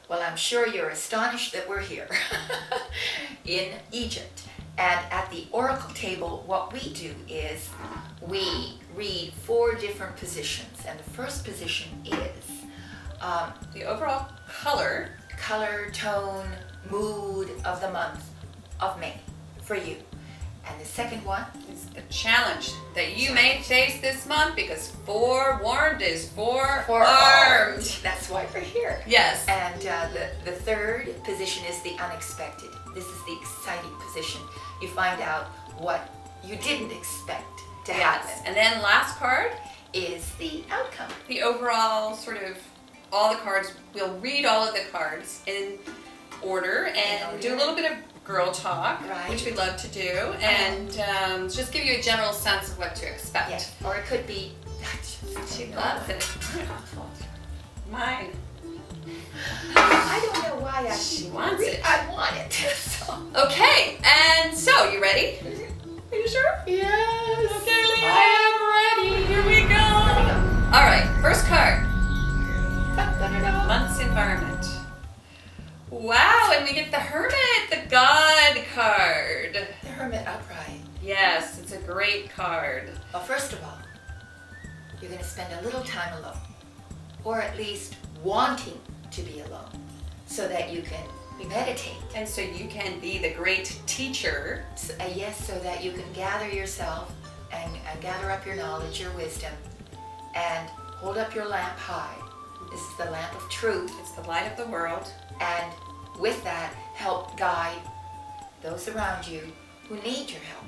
Well, I'm sure you're astonished that we're here in Egypt. And at the oracle table, what we do is we read 4 different positions. And the first position is the overall color, tone, mood of the month of May for you. And the second one is the challenge that you may face this month, because forewarned is forearmed. That's why we're here. Yes. And the third position is the unexpected. This is the exciting position. You find out what you didn't expect to happen. And then last card is the outcome. The overall sort of all the cards. We'll read all of the cards in order and do a little bit of girl talk, right, which we love to do, and just give you a general sense of what to expect. Yes. Or it could be, she loves it. Mine. I don't know why she wants it. I want it. So. Okay, and so you ready? Are you sure? Yes. Okay, Leah, I am ready. Here we go. All right, first card. Month's environment. Wow, and we get the Hermit, the God card. The Hermit upright. Yes, it's a great card. Well, first of all, you're going to spend a little time alone, or at least wanting to be alone, so that you can meditate. And so you can be the great teacher. Yes, so that you can gather yourself and gather up your knowledge, your wisdom, and hold up your lamp high. This is the lamp of truth. It's the light of the world. And with that, help guide those around you who need your help,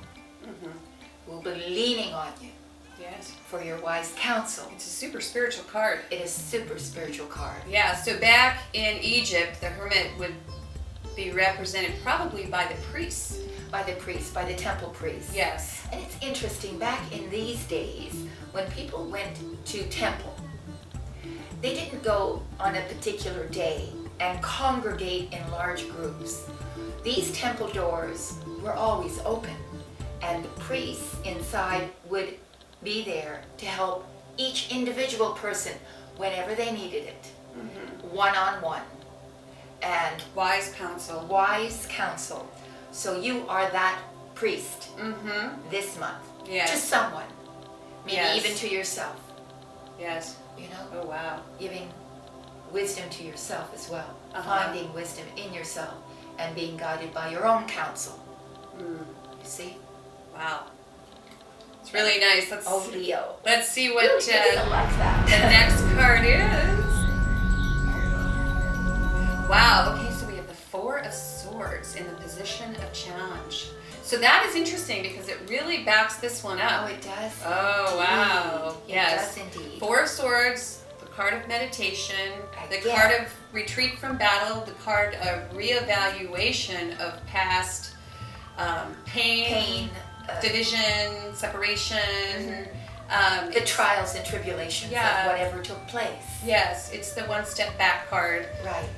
who will be leaning on you. Yes. For your wise counsel. It's a super spiritual card. It is a super spiritual card. Yeah, so back in Egypt, the Hermit would be represented probably by the priests. By the temple priests. Yes. And it's interesting, back in these days, when people went to temple, they didn't go on a particular day and congregate in large groups. These temple doors were always open, and the priests inside would be there to help each individual person whenever they needed it, one-on-one. And wise counsel. Wise counsel. So you are that priest this month. Yes. To someone. Maybe yes. even to yourself. Yes. You know? Oh, wow. Giving wisdom to yourself as well. Finding wisdom in yourself and being guided by your own counsel. You see? Wow. It's really nice. Leo. Let's see what really like that. the next card is. Wow. Okay, so we have the 4 of Swords in the position of challenge. So that is interesting because it really backs this one up. Oh, it does? Oh, wow. Yes. It does indeed. 4 of Swords, the card of meditation, Again. the card of retreat from battle, the card of reevaluation of past pain, division, separation. The trials and tribulations of whatever took place. Yes, it's the 1 step back card. Right.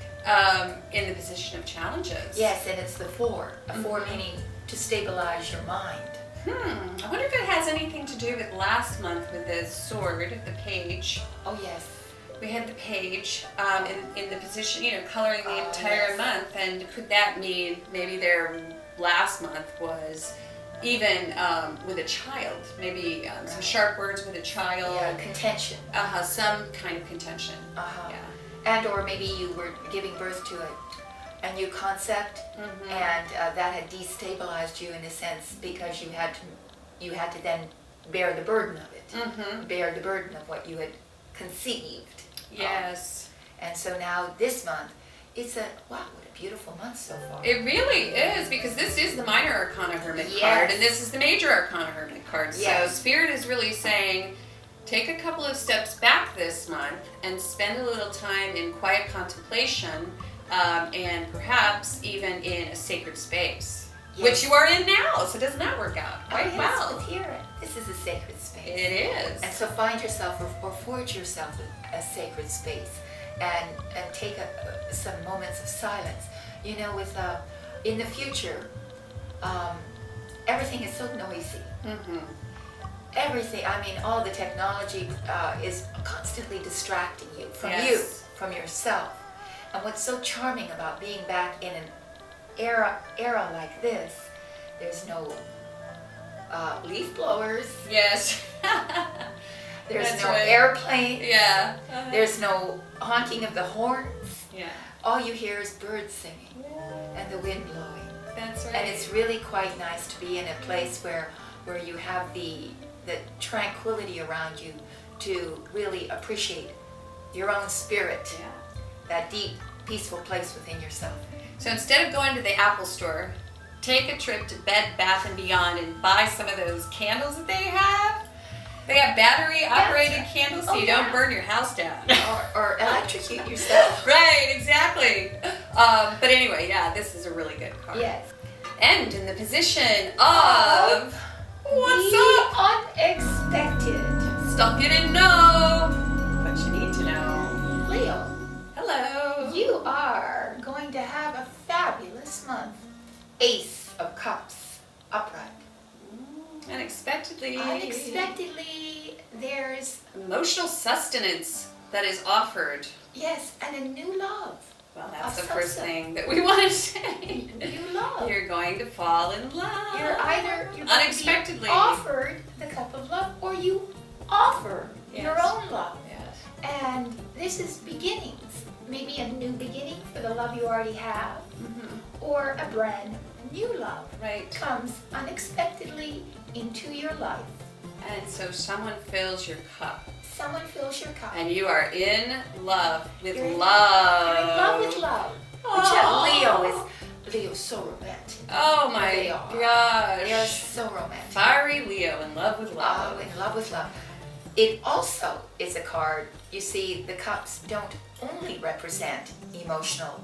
In the position of challenges. Yes, and it's the 4. A 4 meaning to stabilize your mind. I wonder if it has anything to do with last month with the sword, the page. Oh, yes. We had the page in the position, coloring the entire month. And could that mean maybe their last month was even with a child? Maybe some sharp words with a child. Yeah, contention. Some kind of contention. Yeah. And or maybe you were giving birth to a new concept, and that had destabilized you in a sense because you had to then bear the burden of it, bear the burden of what you had conceived. Yes. And so now this month, it's what a beautiful month so far. It really is, because this is the Minor Arcana Hermit card, and this is the Major Arcana Hermit card. Yes. So Spirit is really saying, take a couple of steps back this month and spend a little time in quiet contemplation, and perhaps even in a sacred space, which you are in now. So doesn't that work out quite well? Here, this is a sacred space. It is. And so find yourself or forge yourself a sacred space, and take some moments of silence. With in the future, everything is so noisy. Everything, all the technology is constantly distracting you from you, from yourself. And what's so charming about being back in an era like this, there's no leaf blowers, Yes. there's That's no right. airplanes, Yeah. there's no honking of the horns. Yeah. All you hear is birds singing and the wind blowing. That's right. And it's really quite nice to be in a place where you have the tranquility around you to really appreciate your own spirit, Yeah. that deep, peaceful place within yourself. So instead of going to the Apple store, take a trip to Bed Bath & Beyond and buy some of those candles that they have. They have battery-operated candles so you don't burn your house down. Or electrocute yourself. Right, exactly. But anyway, yeah, this is a really good card. Yes. And in the position of what's The up? unexpected. Stuff you didn't know, but you need to know. Leo, Hello. you are going to have a fabulous month. Ace of Cups, upright. Unexpectedly. Unexpectedly, there's, Emotional sustenance that is offered. yes, and a new love. Well, that's the Awesome. first thing that we want to say. New love. You're going to fall in love. You're going to unexpectedly be offered the cup of love, or you offer your Yes. own love. Yes. And this is beginnings. Maybe a new beginning for the love you already have, or a brand new love Right. comes unexpectedly into your life. And so someone fills your cup, Someone fills your cup. and you are in love with You're in- love. You're in love with love. Aw. Leo's so romantic. Oh my They are. gosh. They are so romantic. Fiery Leo in love with love. Oh, in love with love. It also is a card, you see, the cups don't only represent emotional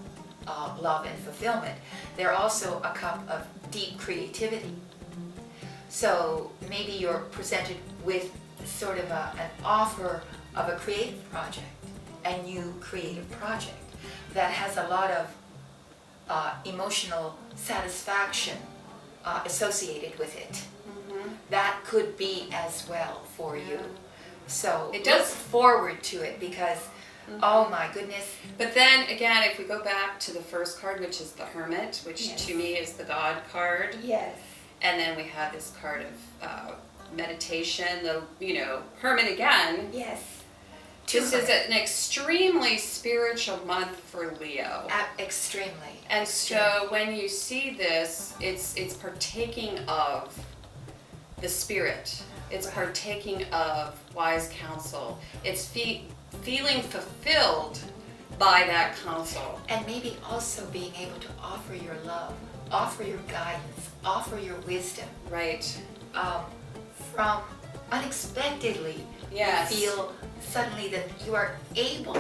love and fulfillment. They're also a cup of deep creativity. So maybe you're presented with sort of an offer of a creative project, a new creative project that has a lot of emotional satisfaction associated with it. That could be as well for you. So It does- look forward to it because, oh my goodness, But then again, if we go back to the first card, which is the Hermit, which Yes. to me is the God card, yes, and then we have this card of meditation, the Hermit again. yes. This is an extremely spiritual month for Leo. Extremely. And so when you see this, it's partaking of the spirit. It's Right. partaking of wise counsel. It's feeling fulfilled by that counsel. And maybe also being able to offer your love, offer your guidance, offer your wisdom. Right. From unexpectedly, Yes. you feel suddenly that you are able,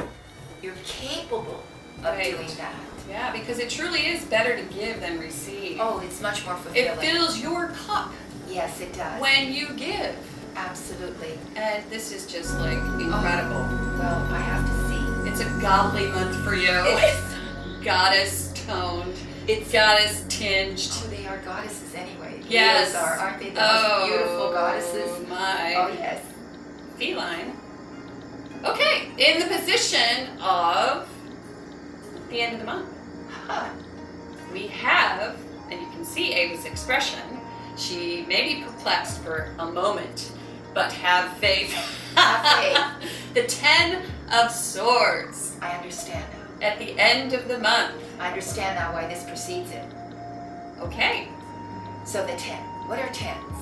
you're capable of Right. doing that. Yeah, because it truly is better to give than receive. Oh, it's much more It fulfilling. fills your cup Yes, it does. when you give. Absolutely. And this is just like incredible. Well, I have to see. It's a godly month for you. It's- Goddess toned. It's Goddess tinged. Oh, they are goddesses anyway. Yes. Leos are, aren't they the most beautiful goddesses? My. Oh, yes. Feline. Okay, in the position of the end of the month, Huh. we have, and you can see Ava's expression, she may be perplexed for a moment, but have faith. Have The 10 of Swords I understand now. at the end of the month. I understand now why this precedes it. Okay, So the 10. What are 10s?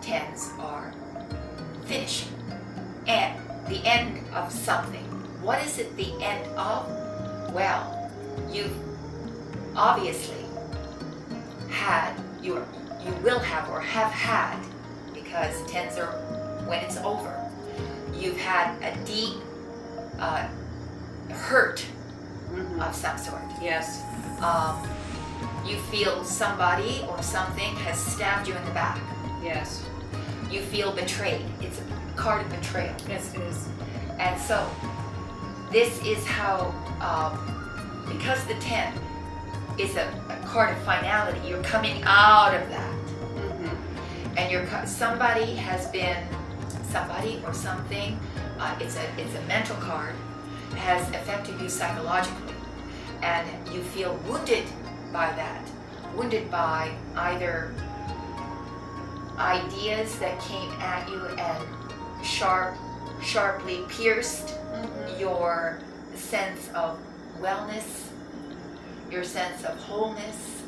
10s are finishing. And the end of something. What is it the end of? Well, you've obviously had, you will have or have had, because 10s are when it's over. You've had a deep hurt of some sort. yes, You feel somebody or something has stabbed you in the back. yes, You feel betrayed. It's a card of betrayal. yes it is. And so this is how, because the 10 is a card of finality, you're coming out of that. And somebody has been, somebody or something, it's a mental card, has affected you psychologically. and you feel wounded by that, wounded by either ideas that came at you and sharply pierced your sense of wellness, your sense of wholeness,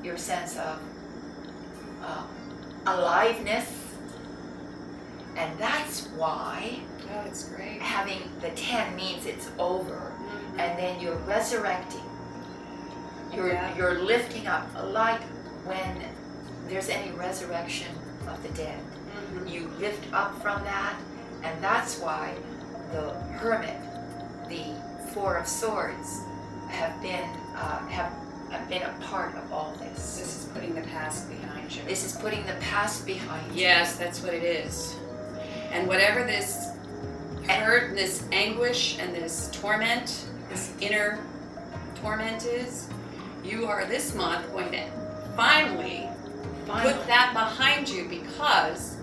your sense of aliveness. And that's why Oh, it's great. having the 10 means it's over, and then you're resurrecting. You're lifting up, like when there's any resurrection of the dead. You lift up from that, and that's why the Hermit, the Four of Swords, have been a part of all this. This is putting the past behind you. This is putting the past behind you. Yes, that's what it is. And whatever this hurt, and this anguish, and this torment, this inner torment is, you are this month going to finally put that behind you, because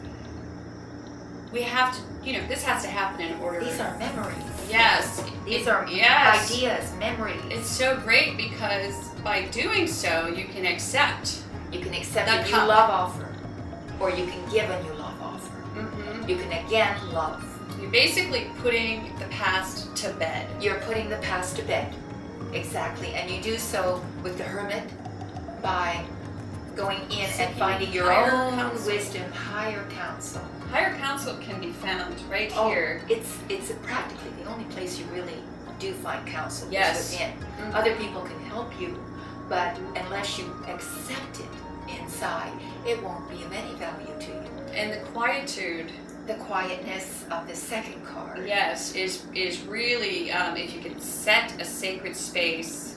we have to, this has to happen in order. These are memories. Yes. These are yes. ideas, memories. It's so great because by doing so, you can accept. You can accept The a new cup. love offer, or you can give a new love offer. You can again love. You're basically putting the past to bed. You're putting the past to bed. Exactly. And you do so with the Hermit by going in and Seeking finding your higher own counsel. wisdom, higher counsel. Higher counsel can be found right Oh, here. it's practically the only place you really do find counsel is Yes. within. Other people can help you, but unless you accept it inside, it won't be of any value to you. And the quietude, The quietness of the second card. yes, is really, if you can set a sacred space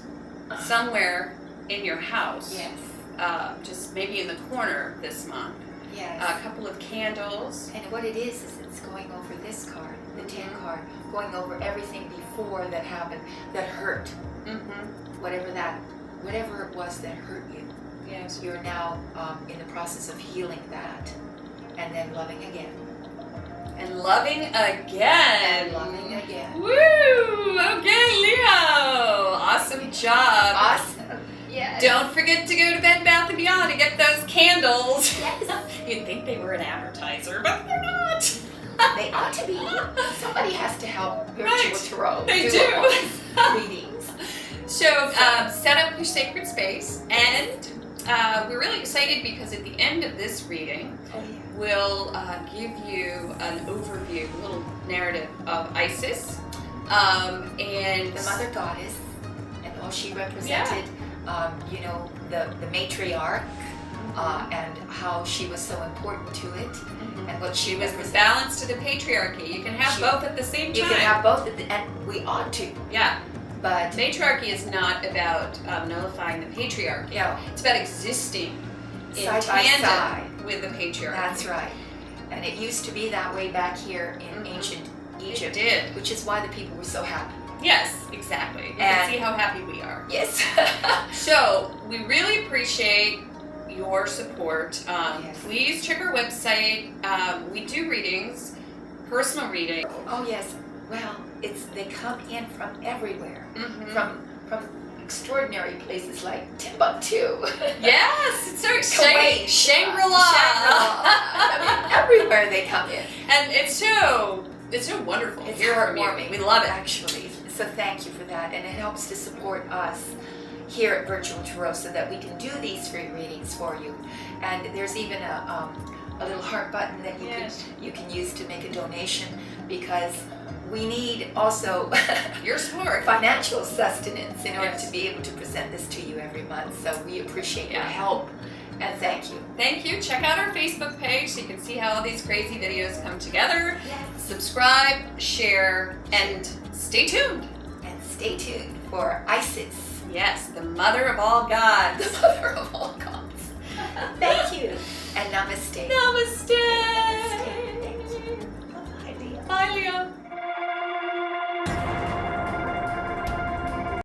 somewhere in your house, Yes. just maybe in the corner this month, Yes. a couple of candles. And what it is it's going over this card, the 10 card, going over everything before that happened, that hurt. Whatever it was that hurt you. Yes. You're now in the process of healing that, and then loving again. And loving again. And loving again. Woo! Okay, Leo. Awesome job. Awesome. Yes. Don't forget to go to Bed Bath & Beyond and get those candles. Yes. You'd think they were an advertiser, but they're not. They ought to be. Somebody has to help Virtual Right. Tarot They do do. all these readings. So set up your sacred space, and we're really excited because at the end of this reading, Oh, yeah. we'll give you an overview, a little narrative of Isis, and The Mother Goddess, and all she represented, the matriarch, and how she was so important to it, and what she was the represented. balance to the patriarchy. You can have both at the same time. You can have both, and we ought to, Yeah. but Matriarchy is not about nullifying the patriarchy. No. It's about existing in Side by tandem side. with the patriarchy. that's right. And it used to be that way back here in ancient Egypt, did. which is why the people were so happy. Yes, exactly. You And- can see how happy we are. Yes. So we really appreciate your support. Yes. Please check our website. We do readings, personal readings. Oh yes. Well, they come in from everywhere, from extraordinary places like Timbuktu. Yes, it's so Kuwait, exciting. Shangri-La. I mean, everywhere they come in. And it's so wonderful. It's Hear from you. heartwarming. We love it. Actually. So thank you for that, and it helps to support us here at Virtual Tarot so that we can do these free readings for you. And there's even a little heart button that you can use to make a donation, because we need also Your support. financial sustenance in order Yes. to be able to present this to you every month. So we appreciate your Yeah. help, and thank you. Thank you. Check out our Facebook page so you can see how all these crazy videos come together. Yes. Subscribe, share, and stay tuned. And stay tuned for Isis, Yes, the mother of all gods. the mother of all